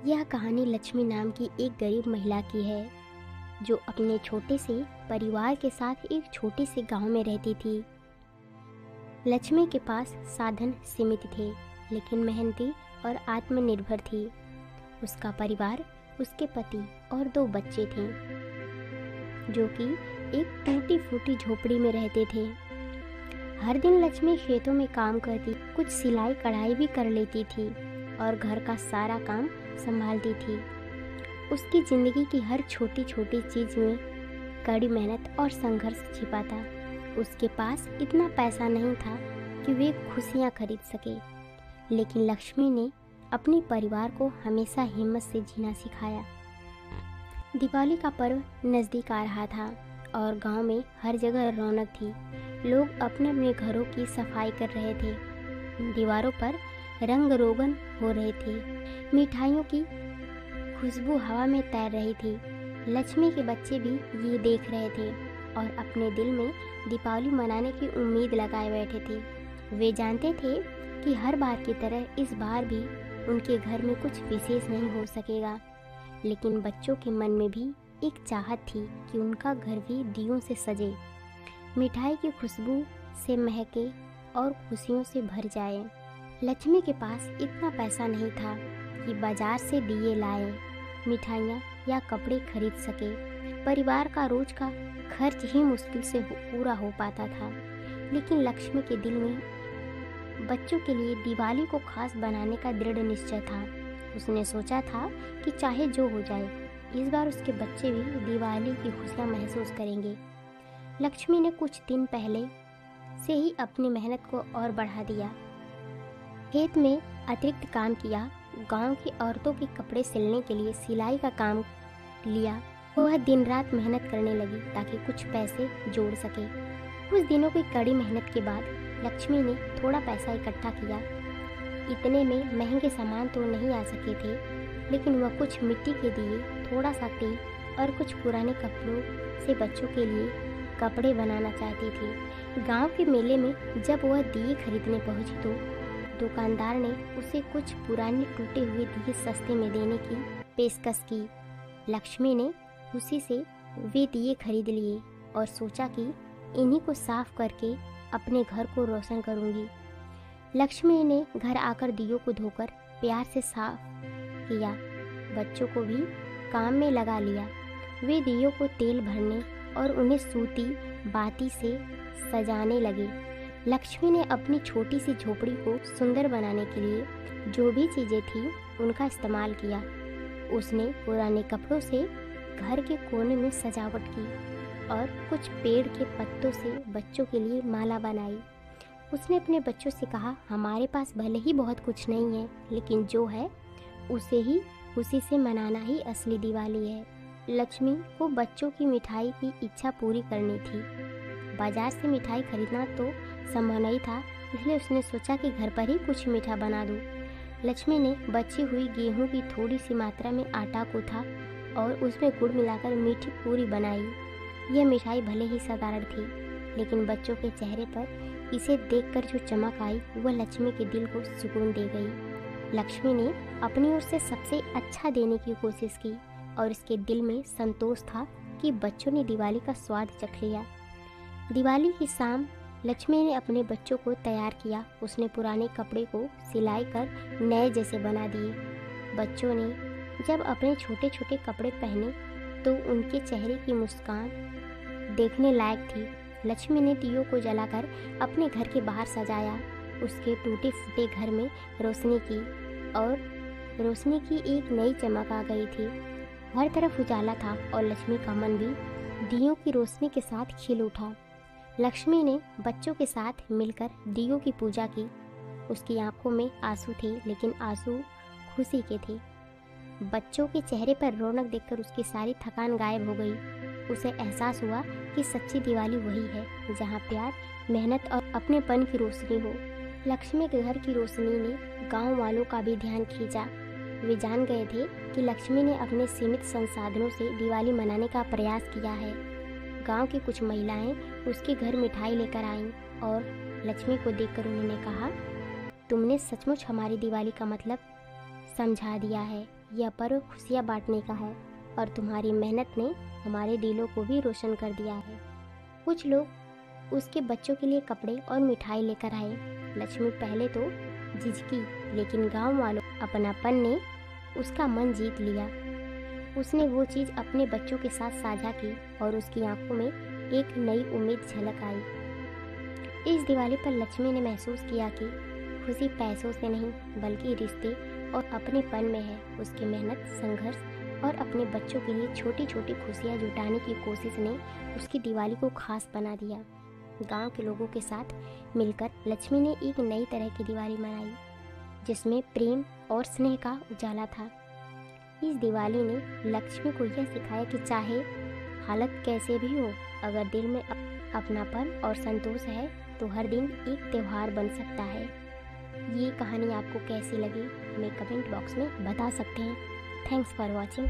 यह कहानी लक्ष्मी नाम की एक गरीब महिला की है जो अपने छोटे से परिवार के साथ एक छोटे से गांव में रहती थी। लक्ष्मी के पास साधन सीमित थे, लेकिन मेहनती और आत्मनिर्भर थी। उसका परिवार, उसके पति और 2 बच्चे थे जो कि एक टूटी फूटी झोपड़ी में रहते थे। हर दिन लक्ष्मी खेतों में काम करती, कुछ सिलाई कढ़ाई भी कर लेती थी और घर का सारा काम संभालती थी। उसकी जिंदगी की हर छोटी छोटी चीज में कड़ी मेहनत और संघर्ष छिपा था। उसके पास इतना पैसा नहीं था कि वे खुशियां खरीद सके, लेकिन लक्ष्मी ने अपने परिवार को हमेशा हिम्मत से जीना सिखाया। दिवाली का पर्व नज़दीक आ रहा था और गांव में हर जगह रौनक थी। लोग अपने अपने घरों की सफाई कर रहे थे, दीवारों पर रंग रोगन हो रहे थे, मिठाइयों की खुशबू हवा में तैर रही थी। लक्ष्मी के बच्चे भी ये देख रहे थे और अपने दिल में दीपावली मनाने की उम्मीद लगाए बैठे थे। वे जानते थे कि हर बार की तरह इस बार भी उनके घर में कुछ विशेष नहीं हो सकेगा, लेकिन बच्चों के मन में भी एक चाहत थी कि उनका घर भी दियों से सजे, मिठाई की खुशबू से महके और खुशियों से भर जाए। लक्ष्मी के पास इतना पैसा नहीं था कि बाजार से दिए लाए, मिठाइयाँ या कपड़े खरीद सके। परिवार का रोज का खर्च ही मुश्किल से पूरा हो पाता था, लेकिन लक्ष्मी के दिल में बच्चों के लिए दिवाली को खास बनाने का दृढ़ निश्चय था। उसने सोचा था कि चाहे जो हो जाए, इस बार उसके बच्चे भी दिवाली की खुशियाँ महसूस करेंगे। लक्ष्मी ने कुछ दिन पहले से ही अपनी मेहनत को और बढ़ा दिया। खेत में अतिरिक्त काम किया, गांव की औरतों के कपड़े सिलने के लिए सिलाई का काम लिया। वह दिन रात मेहनत करने लगी ताकि कुछ पैसे जोड़ सके। कुछ दिनों की कड़ी मेहनत के बाद लक्ष्मी ने थोड़ा पैसा इकट्ठा किया। इतने में महंगे सामान तो नहीं आ सके थे, लेकिन वह कुछ मिट्टी के दिए, थोड़ा सा तेल और कुछ पुराने कपड़ों से बच्चों के लिए कपड़े बनाना चाहती थी। गांव के मेले में जब वह दिए खरीदने पहुंची तो दुकानदार ने उसे कुछ पुराने टूटे हुए दिए सस्ते में देने की पेशकश की। लक्ष्मी ने उसी से वे दिए खरीद लिए और सोचा कि इन्हीं को साफ करके अपने घर को रोशन करूंगी। लक्ष्मी ने घर आकर दियों को धोकर प्यार से साफ किया, बच्चों को भी काम में लगा लिया। वे दियों को तेल भरने और उन्हें सूती बाती से सजाने लगे। लक्ष्मी ने अपनी छोटी सी झोपड़ी को सुंदर बनाने के लिए जो भी चीजें थी उनका इस्तेमाल किया। उसने पुराने कपड़ों से घर के कोने में सजावट की और कुछ पेड़ के पत्तों से बच्चों के लिए माला बनाई। उसने अपने बच्चों से कहा, हमारे पास भले ही बहुत कुछ नहीं है, लेकिन जो है उसी से मनाना ही असली दिवाली है। लक्ष्मी को बच्चों की मिठाई की इच्छा पूरी करनी थी। बाजार से मिठाई खरीदना तो संभव नहीं था, इसलिए उसने सोचा कि घर पर ही कुछ मीठा बना दूं। लक्ष्मी ने बची हुई गेहूं की थोड़ी सी मात्रा में आटा गूंथा और उसमें गुड़ मिलाकर मीठी पूरी बनाई। यह मिठाई भले ही साधारण थी, लेकिन बच्चों के चेहरे पर इसे देखकर जो चमक आई वह लक्ष्मी के दिल को सुकून दे गई। लक्ष्मी ने अपनी ओर से सबसे अच्छा देने की कोशिश की और इसके दिल में संतोष था कि बच्चों ने दिवाली का स्वाद चख लिया। दिवाली की शाम लक्ष्मी ने अपने बच्चों को तैयार किया। उसने पुराने कपड़े को सिलाई कर नए जैसे बना दिए। बच्चों ने जब अपने छोटे छोटे कपड़े पहने तो उनके चेहरे की मुस्कान देखने लायक थी। लक्ष्मी ने दियों को जलाकर अपने घर के बाहर सजाया। उसके टूटे फूटे घर में रोशनी की और रोशनी की एक नई चमक आ गई थी। हर तरफ उजाला था और लक्ष्मी का मन भी दियों की रोशनी के साथ खिल उठा। लक्ष्मी ने बच्चों के साथ मिलकर दियों की पूजा की। उसकी आंखों में आंसू थे, लेकिन आंसू खुशी के थे। बच्चों के चेहरे पर रौनक देखकर उसकी सारी थकान गायब हो गई। उसे एहसास हुआ कि सच्ची दिवाली वही है जहाँ प्यार, मेहनत और अपनेपन की रोशनी हो। लक्ष्मी के घर की रोशनी ने गांव वालों का भी ध्यान खींचा। वे जान गए थे कि लक्ष्मी ने अपने सीमित संसाधनों से दिवाली मनाने का प्रयास किया है। गांव की कुछ महिलाएं उसके घर मिठाई लेकर आईं और लक्ष्मी को देखकर उन्होंने कहा, तुमने सचमुच हमारी दिवाली का मतलब समझा दिया है। यह पर्व खुशियाँ बांटने का है और तुम्हारी मेहनत ने हमारे दिलों को भी रोशन कर दिया है। कुछ लोग उसके बच्चों के लिए कपड़े और मिठाई लेकर आए। लक्ष्मी पहले तो झिझकी, लेकिन गांव वालों अपनापन ने उसका मन जीत लिया। उसने वो चीज़ अपने बच्चों के साथ साझा की और उसकी आंखों में एक नई उम्मीद झलक आई। इस दिवाली पर लक्ष्मी ने महसूस किया कि खुशी पैसों से नहीं बल्कि रिश्ते और अपनेपन में है। उसकी मेहनत, संघर्ष और अपने बच्चों के लिए छोटी छोटी खुशियाँ जुटाने की कोशिश ने उसकी दिवाली को खास बना दिया। गांव के लोगों के साथ मिलकर लक्ष्मी ने एक नई तरह की दिवाली मनाई जिसमें प्रेम और स्नेह का उजाला था। इस दिवाली ने लक्ष्मी को यह सिखाया कि चाहे हालत कैसे भी हो, अगर दिल में अपनापन और संतोष है तो हर दिन एक त्योहार बन सकता है। ये कहानी आपको कैसी लगी हमें कमेंट बॉक्स में बता सकते हैं। Thanks for watching.